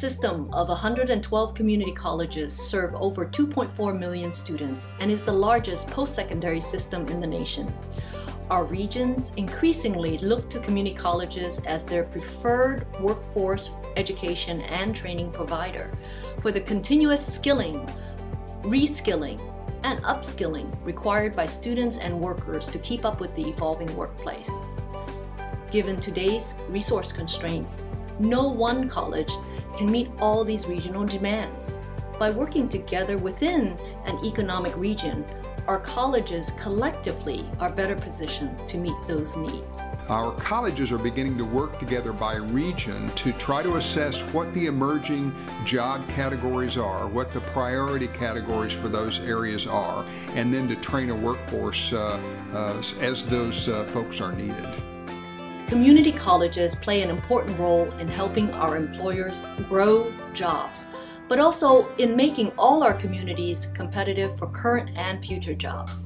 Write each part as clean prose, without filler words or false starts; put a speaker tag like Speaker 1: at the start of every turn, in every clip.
Speaker 1: system of 112 community colleges serve over 2.4 million students and is the largest post-secondary system in the nation. Our regions increasingly look to community colleges as their preferred workforce education and training provider for the continuous skilling, reskilling, and upskilling required by students and workers to keep up with the evolving workplace. Given today's resource constraints, no one college can meet all these regional demands. By working together within an economic region, our colleges collectively are better positioned to meet those needs.
Speaker 2: Our colleges are beginning to work together by region to try to assess what the emerging job categories are, what the priority categories for those areas are, and then to train a workforce as those folks are needed.
Speaker 1: Community colleges play an important role in helping our employers grow jobs, but also in making all our communities competitive for current and future jobs.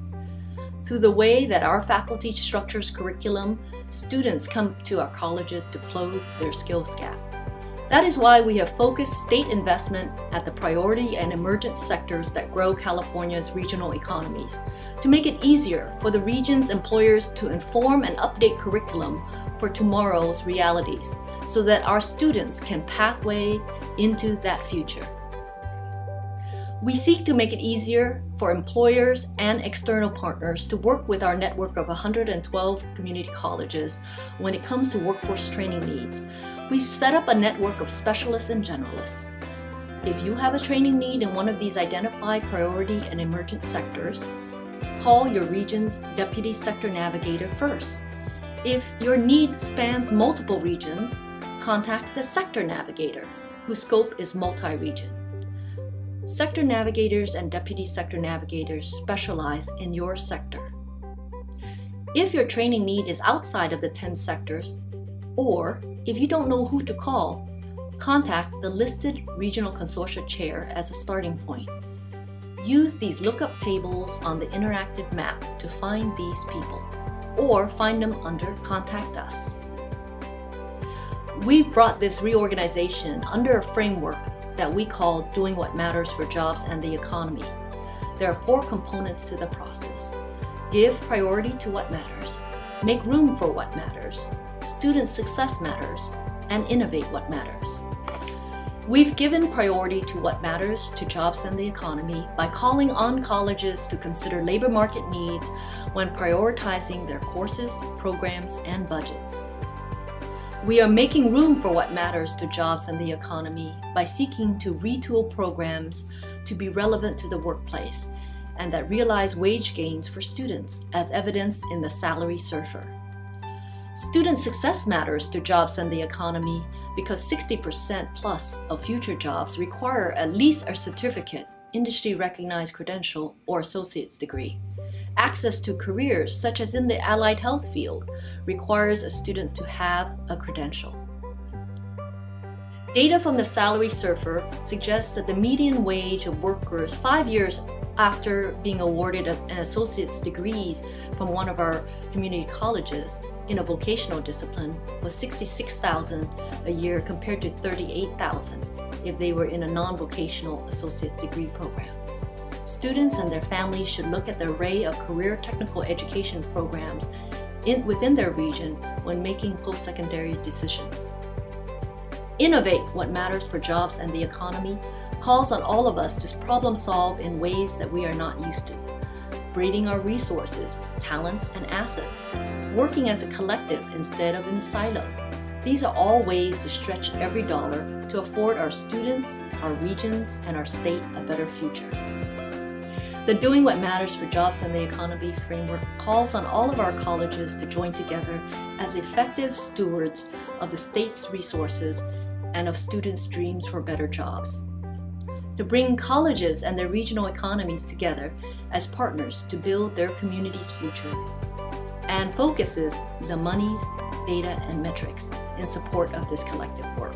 Speaker 1: Through the way that our faculty structures curriculum, students come to our colleges to close their skills gap. That is why we have focused state investment at the priority and emergent sectors that grow California's regional economies, to make it easier for the region's employers to inform and update curriculum for tomorrow's realities, so that our students can pathway into that future. We seek to make it easier for employers and external partners to work with our network of 112 community colleges when it comes to workforce training needs. We've set up a network of specialists and generalists. If you have a training need in one of these identified priority and emergent sectors, call your region's Deputy Sector Navigator first. If your need spans multiple regions, contact the Sector Navigator, whose scope is multi-region. Sector Navigators and Deputy Sector Navigators specialize in your sector. If your training need is outside of the 10 sectors, or if you don't know who to call, contact the listed Regional Consortia Chair as a starting point. Use these lookup tables on the interactive map to find these people, or find them under Contact Us. We've brought this reorganization under a framework that we call Doing What Matters for Jobs and the Economy. There are 4 components to the process. Give priority to what matters, make room for what matters, student success matters, and innovate what matters. We've given priority to what matters to jobs and the economy by calling on colleges to consider labor market needs when prioritizing their courses, programs, and budgets. We are making room for what matters to jobs and the economy by seeking to retool programs to be relevant to the workplace and that realize wage gains for students, as evidenced in the Salary Surfer. Student success matters to jobs and the economy because 60% plus of future jobs require at least a certificate, industry-recognized credential, or associate's degree. Access to careers, such as in the allied health field, requires a student to have a credential. Data from the Salary Surfer suggests that the median wage of workers 5 years after being awarded an associate's degree from one of our community colleges in a vocational discipline was $66,000 a year compared to $38,000 if they were in a non-vocational associate's degree program. Students and their families should look at the array of career technical education programs within their region when making post-secondary decisions. Innovate what matters for jobs and the economy calls on all of us to problem solve in ways that we are not used to. Braiding our resources, talents, and assets, working as a collective instead of in silo. These are all ways to stretch every dollar to afford our students, our regions, and our state a better future. The Doing What Matters for Jobs and the Economy framework calls on all of our colleges to join together as effective stewards of the state's resources and of students' dreams for better jobs. To bring colleges and their regional economies together as partners to build their community's future, and focuses the monies, data, and metrics in support of this collective work.